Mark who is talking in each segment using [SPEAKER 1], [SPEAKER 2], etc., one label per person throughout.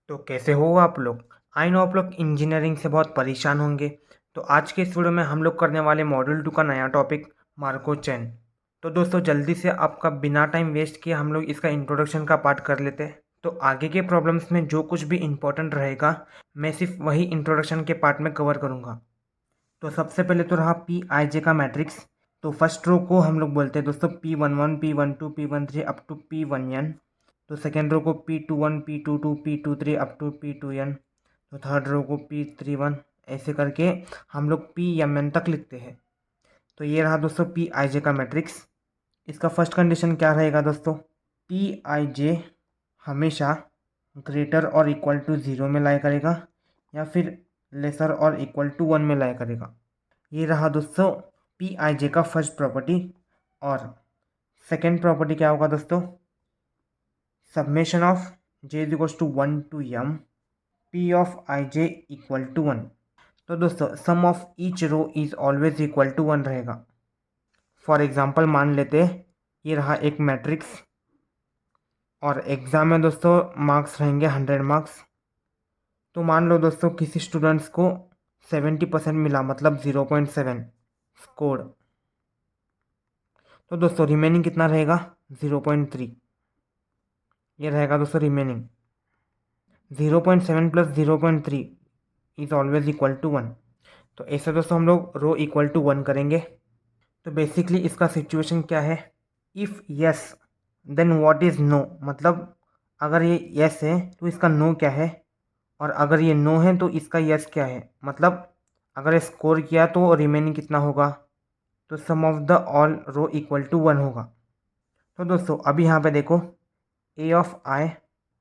[SPEAKER 1] तो कैसे हो आप लोग। आई नो आप लोग इंजीनियरिंग से बहुत परेशान होंगे। तो आज के इस वीडियो में हम लोग करने वाले मॉड्यूल 2 का नया टॉपिक मार्को चेन। तो दोस्तों जल्दी से आपका बिना टाइम वेस्ट किए हम लोग इसका इंट्रोडक्शन का पार्ट कर लेते हैं। तो आगे के प्रॉब्लम्स में जो कुछ भी इंपॉर्टेंट रहेगा मैं सिर्फ वही इंट्रोडक्शन के पार्ट में कवर करूँगा। तो सबसे पहले तो रहा पी आई जे का मैट्रिक्स। तो फर्स्ट रो को हम लोग बोलते हैं दोस्तों P11 P12 P13 up to P1n। तो सेकेंड रो को P21 P22 P23 up to P2n। तो थर्ड रो को P31 ऐसे करके हम लोग Pmn तक लिखते हैं। तो ये रहा दोस्तों पी आई जे का मैट्रिक्स। इसका फर्स्ट कंडीशन क्या रहेगा दोस्तों, पी आई जे हमेशा ग्रेटर और इक्वल टू 0 में लाई करेगा या फिर लेसर और इक्वल टू 1 में लाई करेगा। ये रहा दोस्तों पी आई जे का फर्स्ट प्रॉपर्टी। और सेकेंड प्रॉपर्टी क्या होगा दोस्तों, summation of J is equals to 1 to m P of I J equal to 1। तो दोस्तों sum of each row is always equal to 1 रहेगा। फॉर एग्जांपल मान लेते ये रहा एक मैट्रिक्स और एग्ज़ाम में दोस्तों मार्क्स रहेंगे 100 मार्क्स। तो मान लो दोस्तों किसी स्टूडेंट्स को 70% मिला, मतलब 0.7 स्कोर। तो दोस्तों रिमेनिंग कितना रहेगा, 0.3 ये रहेगा दोस्तों remaining. 0.7 plus 0.3 is always equal to 1। तो ऐसे दोस्तों हम लोग रो इक्वल टू 1 करेंगे। तो बेसिकली इसका सिचुएशन क्या है, if yes then what is no, मतलब अगर ये यस है तो इसका नो क्या है, और अगर ये नो है तो इसका यस क्या है। मतलब अगर स्कोर किया तो रिमेनिंग कितना होगा, तो sum of the all row equal to 1 होगा। तो दोस्तों अभी यहाँ पे देखो ए ऑफ आई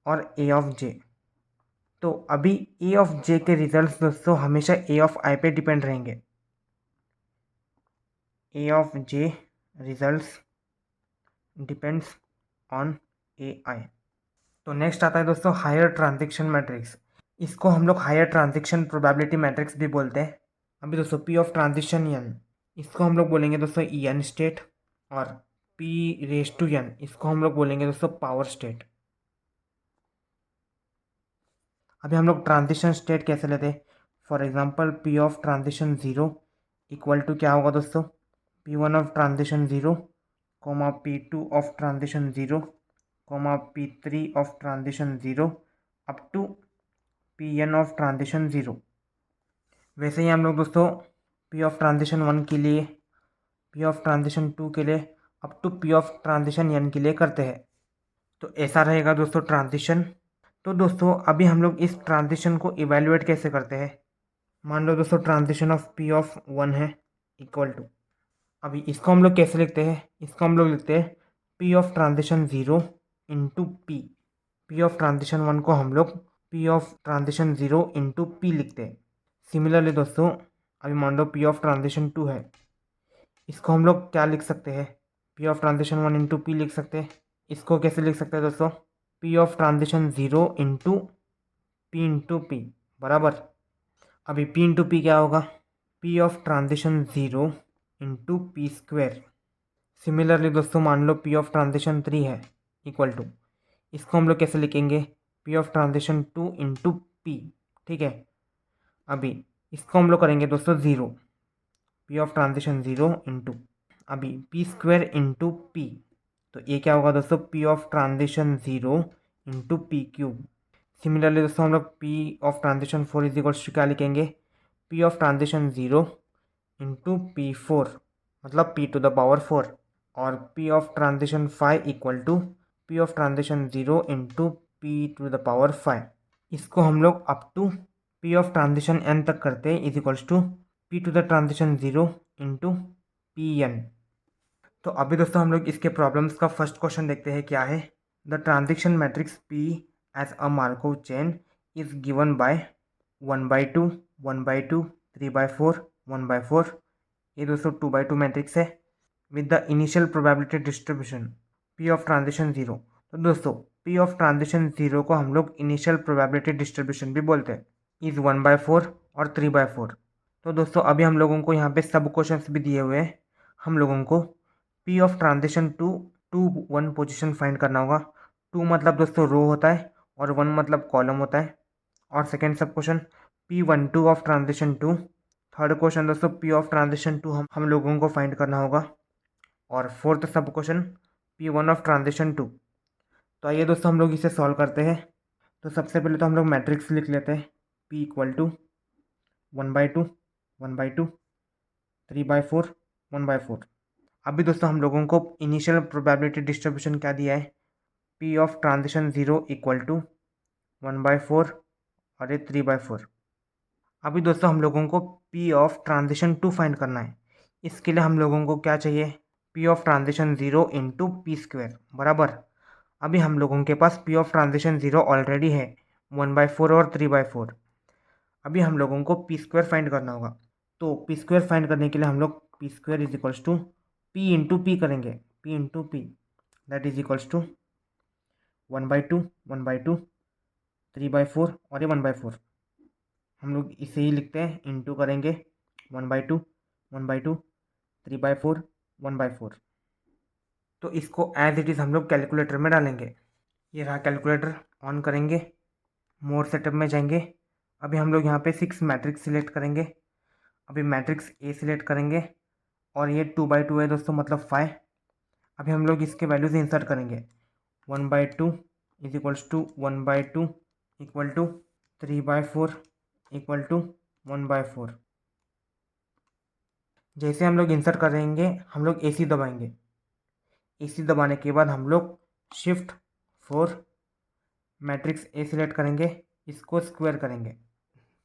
[SPEAKER 1] और ए ऑफ जे। तो अभी ए ऑफ जे के रिजल्ट्स दोस्तों हमेशा ए ऑफ आई पे डिपेंड रहेंगे। A of J results depends on A I. तो नेक्स्ट आता है दोस्तों हायर ट्रांजैक्शन मैट्रिक्स। इसको हम लोग हायर ट्रांजैक्शन प्रोबेबिलिटी मैट्रिक्स भी बोलते हैं। अभी दोस्तों पी ऑफ ट्रांजिशन एन, इसको हम लोग बोलेंगे दोस्तों एन स्टेट। और पी रेस टू एन, इसको हम लोग बोलेंगे दोस्तों पावर स्टेट। अभी हम लोग ट्रांजिशन स्टेट कैसे लेते हैं, for example P of transition 0 equal to क्या होगा दोस्तों, P1 of transition 0 comma P2 of transition 0 comma P3 of transition 0 up to Pn of transition 0। वैसे ही हम लोग दोस्तों P ऑफ ट्रांजिशन 1 के लिए, P ऑफ ट्रांजिशन 2 के लिए, up to P of transition n के लिए करते हैं। तो ऐसा रहेगा दोस्तों ट्रांजिशन। तो दोस्तों अभी हम लोग इस ट्रांजिशन को इवेल्युएट कैसे करते हैं, मान लो दोस्तों ट्रांजिशन ऑफ P ऑफ 1 है इक्वल टू, अभी इसको हम लोग कैसे लिखते हैं, इसको हम लोग लिखते हैं P of transition 0 into P of transition 1 को हम लोग P of transition 0 into P लिखते हैं। सिमिलरली दोस्तों अभी मान लो P ऑफ ट्रांजिशन 2 है, इसको हम लोग क्या लिख सकते हैं, P of transition 1 into P लिख सकते हैं। इसको कैसे लिख सकते हैं दोस्तों, P of transition 0 into P into P बराबर, अभी P इंटू P क्या होगा, P of transition 0 into P square. Similarly दोस्तों मान लो P ऑफ ट्रांजिशन 3 है इक्वल टू, इसको हम लोग कैसे लिखेंगे, P of transition 2 into P। ठीक है, अभी इसको हम लोग करेंगे दोस्तों 0, P ऑफ ट्रांजिशन 0 इंटू अभी P स्क्वेयर इंटू P। तो ये क्या होगा दोस्तों, P of transition 0 into P cube. Similarly दोस्तों हम लोग P of transition 4 is equals to क्या लिखेंगे, P of transition 0 into P4 मतलब P टू द पावर 4। और P of transition 5 equal to P of transition 0 into P to the power 5। इसको हम लोग up to P of transition n तक करते हैं is equals to P to the transition 0 into Pn। तो अभी दोस्तों हम लोग इसके प्रॉब्लम्स का फर्स्ट क्वेश्चन देखते हैं क्या है। The transition matrix P as a Markov chain is given by 1/2 1/2 3/4 1/4। ये दोस्तों 2/2 मैट्रिक्स है with the initial probability distribution P of transition 0। तो दोस्तों P ऑफ ट्रांजिशन 0 को हम लोग इनिशियल प्रोबेबिलिटी डिस्ट्रीब्यूशन भी बोलते हैं, इज़ 1/4 और 3/4। तो दोस्तों अभी हम लोगों को यहाँ पे सब क्वेश्चंस भी दिए हुए हैं। हम लोगों को P of transition 2 1 position find करना होगा। 2 मतलब दोस्तों रो होता है और 1 मतलब कॉलम होता है। और सेकेंड सब question P12 of transition 2। Third question दोस्तों P ऑफ ट्रांजिशन 2 हम लोगों को फाइंड करना होगा। और फोर्थ सब क्वेश्चन P1 ऑफ ट्रांजिशन 2। तो आइए दोस्तों हम लोग इसे सॉल्व करते हैं। तो सबसे पहले तो हम लोग मैट्रिक्स लिख लेते हैं। P equal to 1/2 1/2 3/4 1/4। अभी दोस्तों हम लोगों को इनिशियल प्रोबेबिलिटी डिस्ट्रीब्यूशन क्या दिया है, P of transition 0 equal to 1/4 और ये 3/4। अभी दोस्तों हम लोगों को P ऑफ ट्रांजिशन 2 फाइंड करना है। इसके लिए हम लोगों को क्या चाहिए, P of transition 0 into P square बराबर। अभी हम लोगों के पास P ऑफ ट्रांजिशन 0 ऑलरेडी है 1/4 और 3/4। अभी हम लोगों को पी स्क्वायर फाइंड करना होगा। तो पी स्क्वायर फाइंड करने के लिए हम लोग P square is equals to P into P करेंगे। P into P that is equals to 1/2 1/2 3/4 और ये 1/4। हम लोग इसे ही लिखते हैं, इंटू करेंगे 1/2 1/2 3/4 1/4। तो इसको एज इट इज़ हम लोग कैलकुलेटर में डालेंगे। ये रहा कैलकुलेटर, ऑन करेंगे, मोर सेटअप में जाएंगे। अभी हम लोग यहाँ पे 6 मैट्रिक्स सिलेक्ट करेंगे। अभी मैट्रिक्स ए सिलेक्ट करेंगे और ये 2/2 है दोस्तों, मतलब 5। अभी हम लोग इसके वैल्यूज इंसर्ट करेंगे। 1/2 is equals to 1/2 equal to 3/4 equal to 1/4। जैसे हम लोग इंसर्ट करेंगे हम लोग AC दबाएंगे। AC दबाने के बाद हम लोग शिफ्ट 4 मैट्रिक्स ए सिलेक्ट करेंगे, इसको स्क्वायर करेंगे।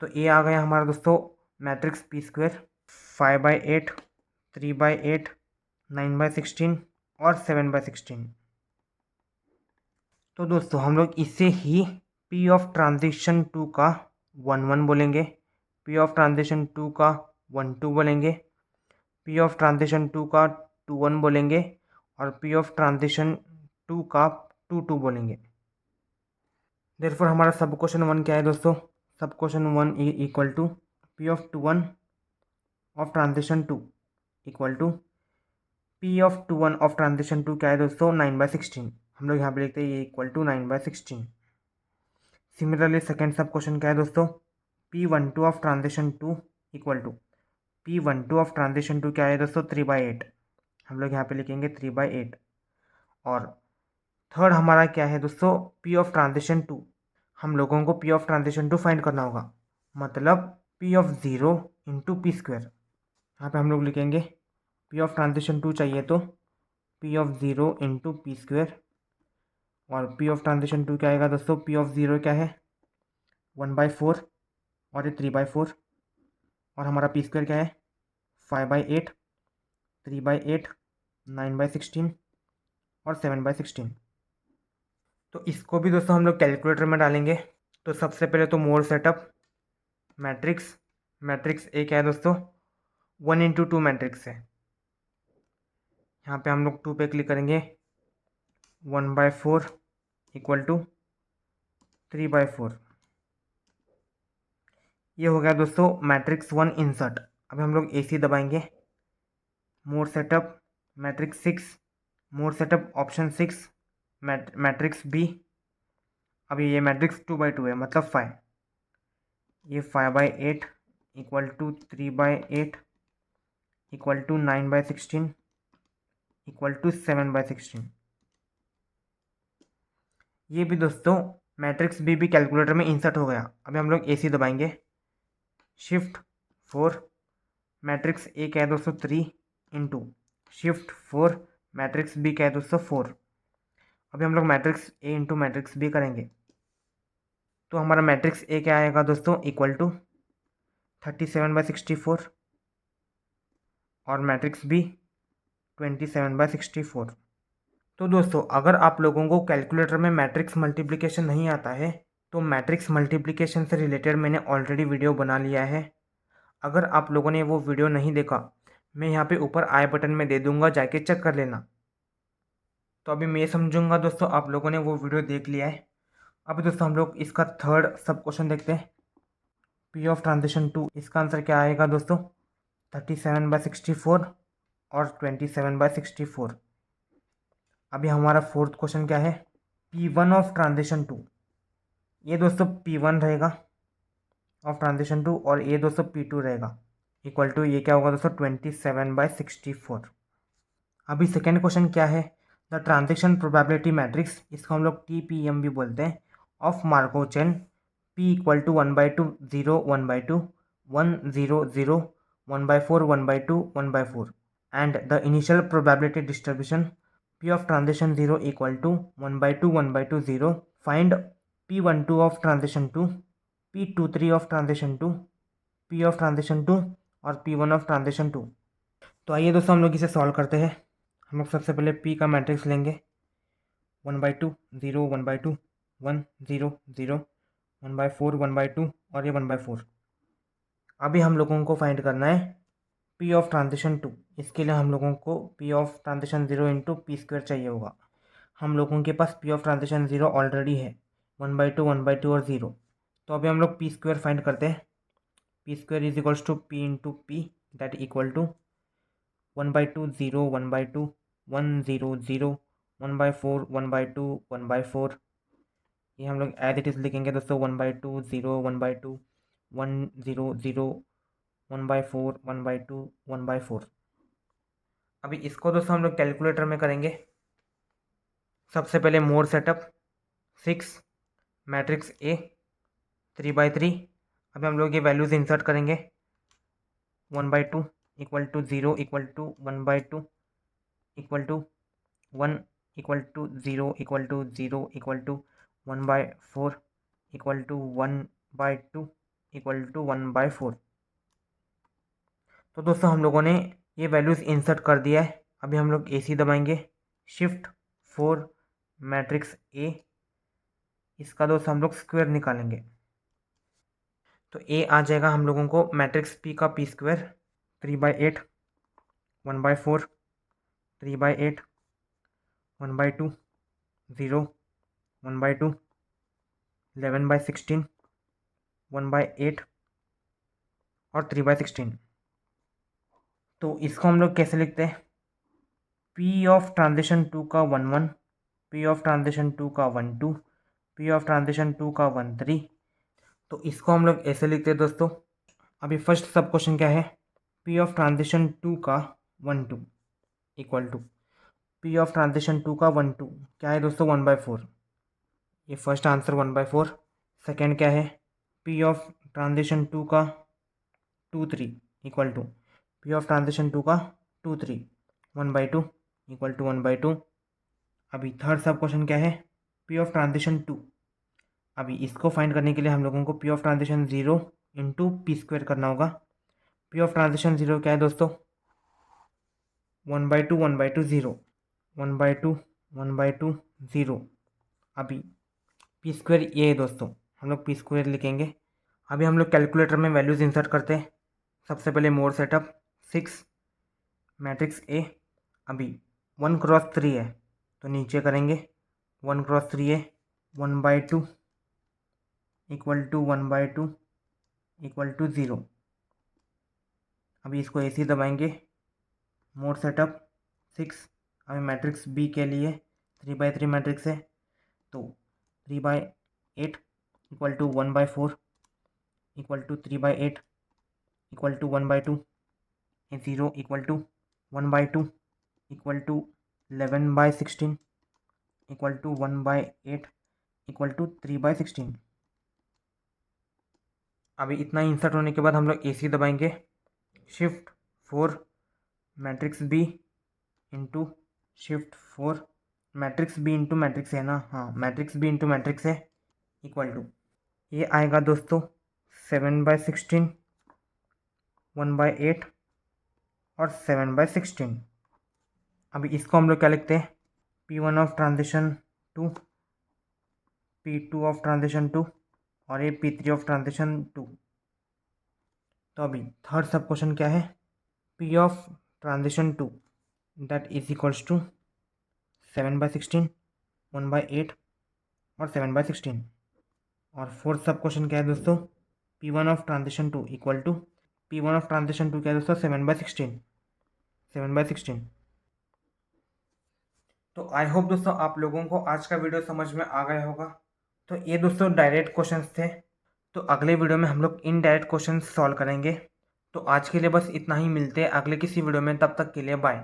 [SPEAKER 1] तो ए आ गया हमारा दोस्तों मैट्रिक्स पी स्क्वायर 5/8 3/8 9/16 और 7/16। तो दोस्तों हम लोग इसे ही P ऑफ ट्रांजिशन 2 का 1/1 बोलेंगे, P ऑफ ट्रांजिशन 2 का 1/2 बोलेंगे, P ऑफ ट्रांजिशन 2 का 2/1 बोलेंगे और P ऑफ ट्रांजिशन 2 का 2/2 बोलेंगे। देयरफॉर हमारा सब क्वेश्चन 1 क्या है दोस्तों, सब question 1 equal to P of 2/1 of transition 2 equal to P of 2/1 of transition 2 क्या है दोस्तों 9/16। हम लोग यहाँ पे लिखते हैं ये इक्वल टू 9/16। सिमिलरली सेकेंड सब क्वेश्चन क्या है दोस्तों, P12 of transition 2 equal to P12 of transition 2 क्या है दोस्तों 3/8। हम लोग यहाँ पे लिखेंगे 3/8। और थर्ड हमारा क्या है दोस्तों P ऑफ ट्रांजिशन 2। हम लोगों को P ऑफ ट्रांजिशन 2 फाइंड करना होगा, मतलब P of 0 into P square. यहाँ पे हम लोग लिखेंगे P ऑफ ट्रांजिशन 2 चाहिए तो P of 0 into P square. और P ऑफ ट्रांजिशन 2 क्या आएगा दोस्तों, P ऑफ 0 क्या है 1/4 और ये 3/4। और हमारा पी स्क्वायर क्या है 5/8 3/8 9/16 और 7/16। तो इसको भी दोस्तों हम लोग कैलकुलेटर में डालेंगे। तो सबसे पहले तो मोर सेटअप मैट्रिक्स, मैट्रिक्स ए क्या है दोस्तों 1/2 मैट्रिक्स है। यहाँ पे हम लोग 2 पे क्लिक करेंगे 1/4 इक्वल टू 3/4। ये हो गया दोस्तों मैट्रिक्स 1 इंसर्ट। अभी हम लोग AC दबाएंगे, मोर सेटअप मैट्रिक्स 6, मोर सेटअप ऑप्शन 6 मैट्रिक्स B। अभी ये मैट्रिक्स 2/2 है मतलब 5। ये 5/8 equal to 3/8 equal to 9/16 equal to 7/16। ये भी दोस्तों मैट्रिक्स B भी कैलकुलेटर में इंसर्ट हो गया। अभी हम लोग AC दबाएंगे, शिफ्ट 4 मैट्रिक्स A क्या है दोस्तों 3 इंटू शिफ्ट 4 मैट्रिक्स B क्या है दोस्तों 4। अभी हम लोग matrix A into matrix B करेंगे। तो हमारा मैट्रिक्स A क्या आएगा दोस्तों इक्वल टू 37/64 और मैट्रिक्स B 27/64। तो दोस्तों अगर आप लोगों को कैलकुलेटर में मैट्रिक्स मल्टीप्लिकेशन नहीं आता है तो मैट्रिक्स मल्टीप्लिकेशन से रिलेटेड मैंने ऑलरेडी वीडियो बना लिया है। अगर आप लोगों ने वो वीडियो नहीं देखा, मैं यहाँ पे ऊपर आई बटन में दे दूँगा, जाके चेक कर लेना। तो अभी मैं समझूंगा दोस्तों आप लोगों ने वो वीडियो देख लिया है। अभी दोस्तों हम लोग इसका थर्ड सब क्वेश्चन देखते हैं। P ऑफ ट्रांजिशन 2, इसका आंसर क्या आएगा दोस्तों 37/64 और 27/64। अभी हमारा फोर्थ क्वेश्चन क्या है P1 ऑफ ट्रांजिशन 2। ये दोस्तों P1 रहेगा ऑफ ट्रांजिशन 2 और ये दोस्तों P2 रहेगा इक्वल टू ये क्या होगा दोस्तों 27/64। अभी सेकेंड क्वेश्चन क्या है, द ट्रांजेक्शन प्रोबेबिलिटी मैट्रिक्स, इसको हम लोग TPM भी बोलते हैं, of Markov chain P equal to 1/2 0 1/2 1 0 0 1/4 1/2 1/4 and the initial probability distribution P of transition 0 equal to 1/2 1/2 0. Find P12 of transition 2, P23 of transition 2, P of transition 2 और P1 of transition 2। तो आइए दोस्तों हम लोग इसे सॉल्व करते हैं। हम लोग सबसे पहले P का मैट्रिक्स लेंगे 1/2 0 1/2 1 0 0 1/4 1/2 और ये 1/4। अभी हम लोगों को फाइंड करना है P ऑफ ट्रांजिशन 2। इसके लिए हम लोगों को P of transition 0 into P² चाहिए होगा। हम लोगों के पास P ऑफ ट्रांजिशन 0 ऑलरेडी है 1/2 1/2 और 0। तो अभी हम लोग P² फाइंड करते हैं। P² is equals to P into P that equal to 1/2 0 1/2 1 0 0 1/4 1/2 1/4। ये हम लोग एज इट इज़ लिखेंगे दोस्तों 1/2 0 1/2 1 0 0 1/4 1/2 1/4। अभी इसको दोस्तों हम लोग कैलकुलेटर में करेंगे। सबसे पहले मोड सेटअप 6 मैट्रिक्स A 3/3। अभी हम लोग ये वैल्यूज़ इंसर्ट करेंगे 1/2 equal to 0 equal to 1/2 equal to 1 equal to 0 equal to 0 equal to 1/4 equal to 1/2 equal to 1/4। तो दोस्तों हम लोगों ने ये वैल्यूज़ इंसर्ट कर दिया है। अभी हम लोग AC दबाएंगे, शिफ्ट 4 मैट्रिक्स A, इसका दोस्तों हम लोग स्क्वायर निकालेंगे। तो A आ जाएगा हम लोगों को मैट्रिक्स P का P² 3/8 1/4 3/8 1/2 0 1/2 11/16 1/8 और 3/16। तो इसको हम लोग कैसे लिखते हैं, P ऑफ ट्रांजिशन 2 का 1 1, P ऑफ ट्रांजिशन 2 का 1 2, P ऑफ ट्रांजिशन 2 का 1 3। तो इसको हम लोग ऐसे लिखते हैं दोस्तों। अभी फर्स्ट सब क्वेश्चन क्या है, P ऑफ ट्रांजिशन 2 का 1 2 equal to P of transition 2 का 1 2 क्या है दोस्तों 1/4। ये फर्स्ट आंसर 1/4। सेकेंड क्या है, P ऑफ ट्रांजिशन 2 का 2 3 equal to P of transition 2 का 2 3 1/2 इक्वल टू 1/2। अभी थर्ड सब क्वेश्चन क्या है, P ऑफ ट्रांजिशन 2। अभी इसको फाइंड करने के लिए हम लोगों को P of transition 0 into P² करना होगा। P ऑफ ट्रांजिशन 0 क्या है दोस्तों 1/2 1/2 0 1/2 1/2 0। अभी P² ये है दोस्तों, हम लोग P² लिखेंगे। अभी हम लोग कैलकुलेटर में वैल्यूज़ इंसर्ट करते हैं। सबसे पहले मोड सेटअप 6 मैट्रिक्स A। अभी 1 क्रॉस 3 है तो नीचे करेंगे 1 क्रॉस 3 है 1/2 इक्वल टू 1/2 इक्वल टू 0। अभी इसको AC दबाएंगे, मोड सेटअप 6। अभी मैट्रिक्स B के लिए 3/3 मैट्रिक्स है तो 3/8 equal to 1/4 equal to 3/8 equal to 1/2 0 equal to 1/2 equal to 11/16 equal to 1/8 equal to 3/16। अभी इतना इंसर्ट होने के बाद हम लोग AC दबाएंगे, shift 4 matrix B into shift 4 matrix B into matrix है ना, हाँ मैट्रिक्स B इंटू मैट्रिक्स है इक्वल टू ये आएगा दोस्तों 7/16 1/8 और 7/16। अभी इसको हम लोग क्या लिखते हैं, P1 of transition 2, P2 of transition 2 और ये P3 ऑफ ट्रांजिशन 2। तो अभी थर्ड सब क्वेश्चन क्या है, P of transition 2 that is equals to 7/16 1/8 और 7/16। और फोर्थ सब क्वेश्चन क्या है दोस्तों, P1 of transition 2 equal to P1 of transition 2 क्या है दोस्तों 7/16। तो आई होप दोस्तों आप लोगों को आज का वीडियो समझ में आ गया होगा। तो ये दोस्तों डायरेक्ट क्वेश्चंस थे। तो अगले वीडियो में हम लोग इनडायरेक्ट क्वेश्चन सॉल्व करेंगे। तो आज के लिए बस इतना ही, मिलते हैं अगले किसी वीडियो में, तब तक के लिए बाय।